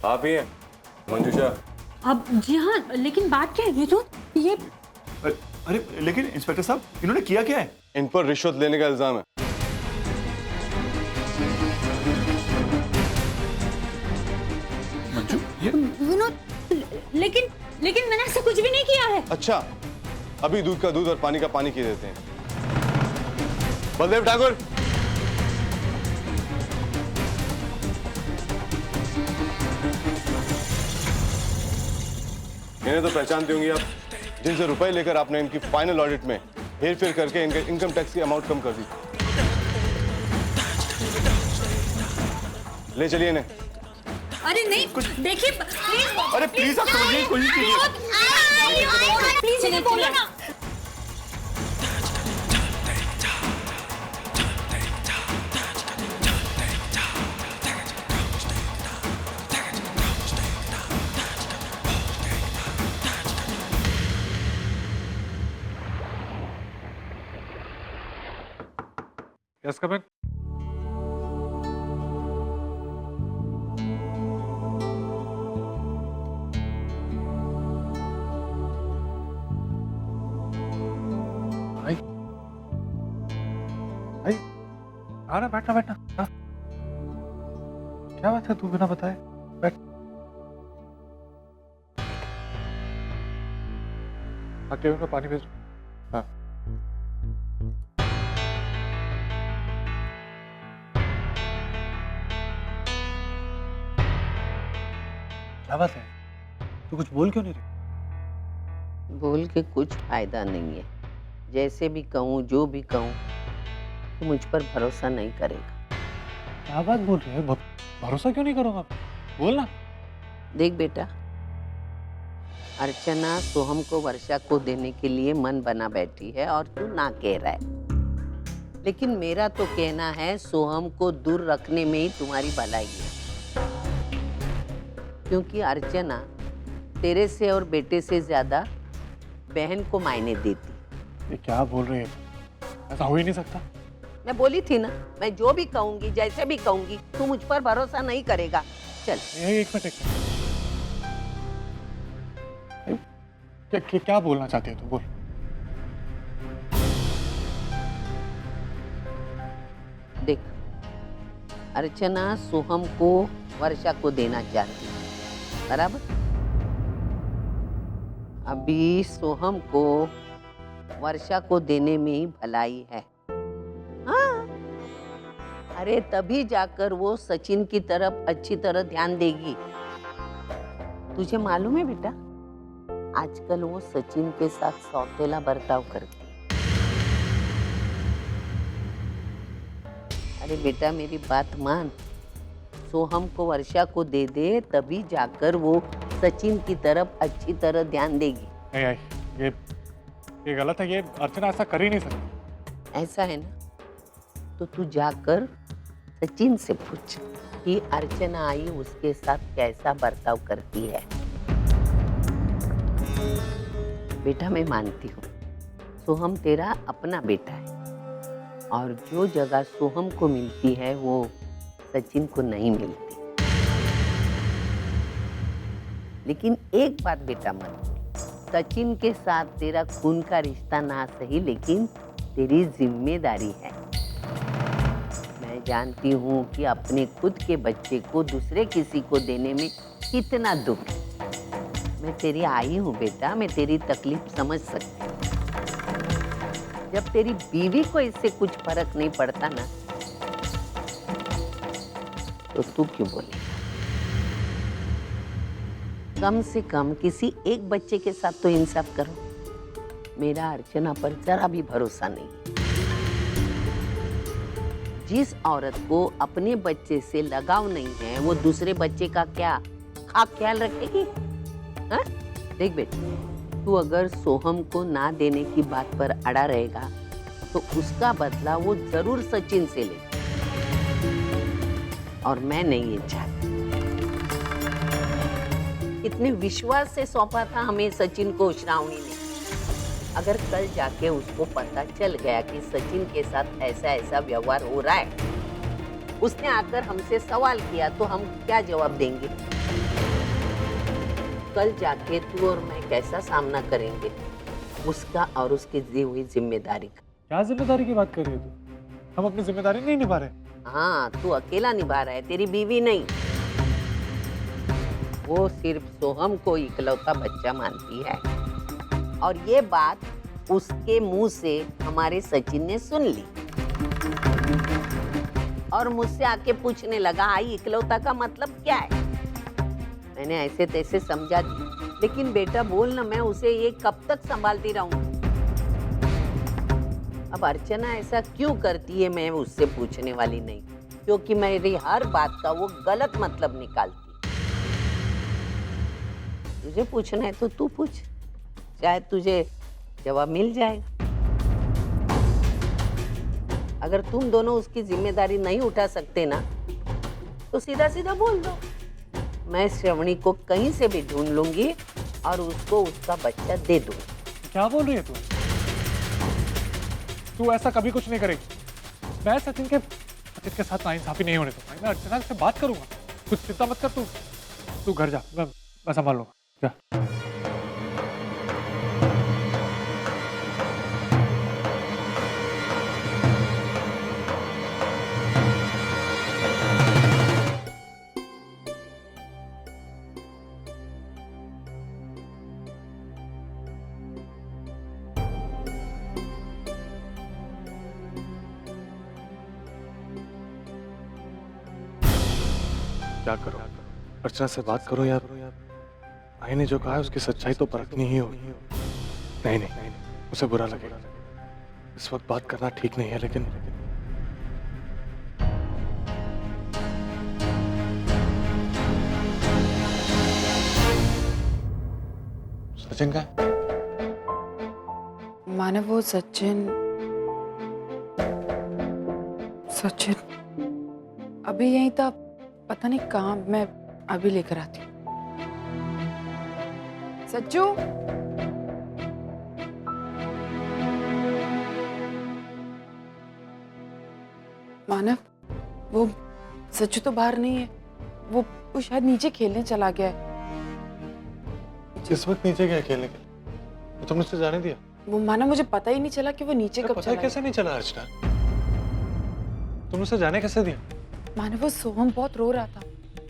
आप ही हैं मंजूषा? अब जी हाँ, लेकिन बात क्या है विनोद? ये अरे लेकिन इंस्पेक्टर साहब, इन्होंने किया क्या है? इन पर रिश्वत लेने का इल्जाम है। मंजू, ये विनोद, लेकिन मैंने ऐसा कुछ भी नहीं किया है। अच्छा, अभी दूध का दूध और पानी का पानी किए देते हैं। बलदेव ठाकुर, इन्हें तो पहचानती होंगी आप, जिनसे रुपए लेकर आपने इनकी फाइनल ऑडिट में हेरफेर करके इनके इनकम टैक्स की अमाउंट कम कर दी। ले चलिए इन्हें। अरे नहीं, देखिए प्लीज। अरे प्लीज आप समझिए, कोशिश कीजिए। प्लीज इन्हें बोलो ना। Yes, come in. आई आई आ रहा, बैठना बैठना। हाँ, क्या बात है, तू बिना बताए बैठ। केविन को पानी भेज। हाँ, क्या बात है, तू कुछ बोल क्यों नहीं रही? बोल के कुछ फायदा नहीं है। जैसे भी कहूँ, जो भी कहूँ, तो मुझ पर भरोसा नहीं करेगा। क्या बात बोल रही है? भरोसा क्यों नहीं करूँगा? बोल ना। देख बेटा, अर्चना सोहम को वर्षा को देने के लिए मन बना बैठी है और तू ना कह रहा है। लेकिन मेरा तो कहना है सोहम को दूर रखने में ही तुम्हारी भलाई है, क्योंकि अर्चना तेरे से और बेटे से ज्यादा बहन को मायने देती। ये क्या बोल रही है? ऐसा हो ही नहीं सकता। मैं बोली थी ना, मैं जो भी कहूंगी, जैसे भी कहूंगी, तू मुझ पर भरोसा नहीं करेगा। चल एक मिनट। क्या बोलना चाहती है तू? बोल। देख, अर्चना सोहम को वर्षा को देना चाहती है, बराबर? अभी सोहम को वर्षा को देने में ही भलाई है। हाँ, अरे तभी जाकर वो सचिन की तरफ अच्छी तरह ध्यान देगी। तुझे मालूम है बेटा, आजकल वो सचिन के साथ सौतेला बर्ताव करती है। अरे बेटा मेरी बात मान, सोहम को वर्षा को दे दे, तभी जाकर वो सचिन की तरफ अच्छी तरह ध्यान देगी। नहीं, ये गलत है। ये अर्चना ऐसा कर ही नहीं सकती। ऐसा है ना, तो तू जाकर सचिन से पूछ कि अर्चना आई उसके साथ कैसा बर्ताव करती है। बेटा मैं मानती हूँ सोहम तेरा अपना बेटा है, और जो जगह सोहम को मिलती है वो सचिन को नहीं मिलती। लेकिन एक बात बेटा मन, सचिन के साथ तेरा खून का रिश्ता ना सही, लेकिन तेरी जिम्मेदारी है। मैं जानती हूँ कि अपने खुद के बच्चे को दूसरे किसी को देने में कितना दुख है। मैं तेरी आई हूँ बेटा, मैं तेरी तकलीफ समझ सकती हूँ। जब तेरी बीवी को इससे कुछ फर्क नहीं पड़ता ना, तो तू क्यों बोले? कम से कम किसी एक बच्चे के साथ तो इंसाफ करो। मेरा अर्चना पर जरा भी भरोसा नहीं। जिस औरत को अपने बच्चे से लगाव नहीं है, वो दूसरे बच्चे का क्या खाक ख्याल रखेगी? हाँ? देख बेटा, तू अगर सोहम को ना देने की बात पर अड़ा रहेगा, तो उसका बदला वो जरूर सचिन से ले, और मैं नहीं ये चाहती। इतने विश्वास से सौंपा था हमें सचिन को श्रावणी ने। अगर कल जाके उसको पता चल गया कि सचिन के साथ ऐसा ऐसा व्यवहार हो रहा है, उसने आकर हमसे सवाल किया, तो हम क्या जवाब देंगे? कल जाके तू और मैं कैसा सामना करेंगे उसका और उसकी दी हुई जिम्मेदारी का। क्या जिम्मेदारी की बात कर रही हो तू? हम अपनी जिम्मेदारी नहीं निभा रहे। हाँ, तू अकेला निभा रहा है, तेरी बीवी नहीं। वो सिर्फ सोहम को इकलौता बच्चा मानती है और ये बात उसके मुंह से हमारे सचिन ने सुन ली और मुझसे आके पूछने लगा आई इकलौता का मतलब क्या है। मैंने ऐसे तैसे समझा दी, लेकिन बेटा बोल ना, मैं उसे ये कब तक संभालती रहूं। अब अर्चना ऐसा क्यों करती है मैं उससे पूछने वाली नहीं, क्योंकि मेरी हर बात का वो गलत मतलब निकालती। तुझे पूछना है तो तू पूछ, शायद तुझे जवाब मिल जाएगा। अगर तुम दोनों उसकी जिम्मेदारी नहीं उठा सकते ना तो सीधा सीधा बोल दो, मैं श्रवणी को कहीं से भी ढूंढ लूंगी और उसको उसका बच्चा दे दूंगी। क्या बोल रही है तू? तू ऐसा कभी कुछ नहीं करेगी। मैं सचिन के साथ नाइंसाफी नहीं होने दूंगा। मैं अर्चना से बात करूंगा, कुछ चिंता मत कर। तू घर जा, मैं संभाल लूंगा। जा। क्या करो? अर्चना से बात करो यार। भाई ने जो कहा है उसकी सच्चाई तो परखनी ही होगी। नहीं, उसे बुरा लगेगा। इस वक्त बात करना ठीक नहीं है, लेकिन सचिन का माने वो सचिन अभी यहीं था, पता नहीं कहाँ। मैं अभी लेकर आती हूँ। सच्चू, मानव, वो सच्चू तो बाहर नहीं है। वो शायद नीचे खेलने चला गया है। इस वक्त नीचे गया खेलने के लिए? वो तुमने उसे जाने दिया? वो मानव, मुझे पता ही नहीं चला कि वो नीचे कब चला गया। कैसे नहीं चला अर्चना? तुमने उसे जाने कैसे दिया? मानव, वो सोहम बहुत रो रहा था,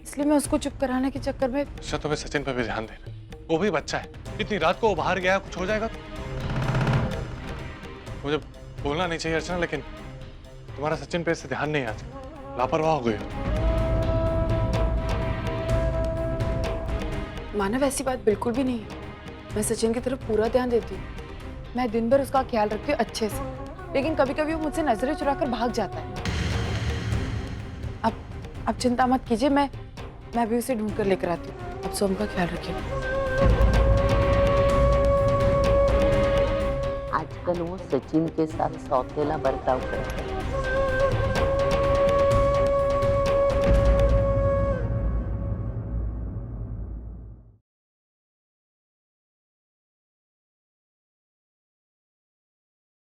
इसलिए मैं उसको चुप कराने के चक्कर में। अच्छा, तुम्हें सचिन पर भी ध्यान देना। वो भी बच्चा है, इतनी रात को वो बाहर गया, कुछ हो जाएगा तो? मुझे बोलना नहीं चाहिए अर्चना, लेकिन तुम्हारा सचिन पे इससे ध्यान नहीं आता, लापरवाह हो गई हो। मानव, ऐसी बात बिल्कुल भी नहीं है। मैं सचिन की तरफ पूरा ध्यान देती हूँ। मैं दिन भर उसका ख्याल रखती हूँ अच्छे से, लेकिन कभी कभी वो मुझसे नजरें चुराकर भाग जाता है। अब चिंता मत कीजिए, मैं भी उसे ढूंढ कर लेकर आती हूँ। अब सोम का ख्याल रखिए। आजकल वो सचिन के साथ सौतेला बर्ताव करता है।